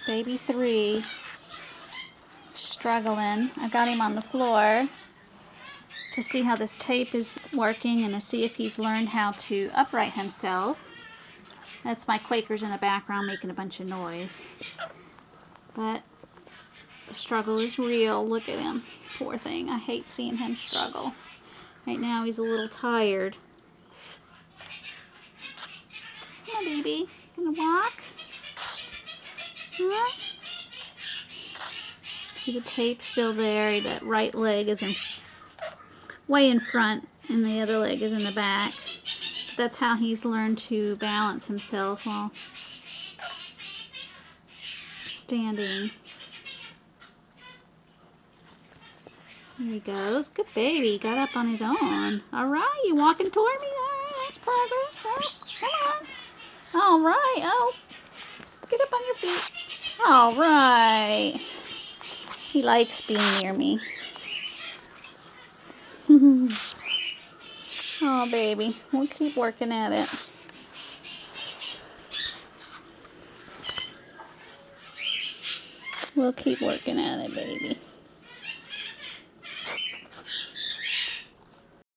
Baby 3. Struggling. I got him on the floor to see how this tape is working and to see if he's learned how to upright himself. That's my Quakers in the background making a bunch of noise. But the struggle is real. Look at him. Poor thing. I hate seeing him struggle. Right now he's a little tired. Come on, baby. Gonna walk? Huh? See the tape still there. That right leg is way in front and the other leg is in the back. But that's how he's learned to balance himself while standing. There he goes. Good baby. Got up on his own. Alright, you walking toward me? Alright, that's progress. Oh, come on. Alright. Oh, get up on your feet. Alright. He likes being near me. Oh, baby. We'll keep working at it. We'll keep working at it, baby.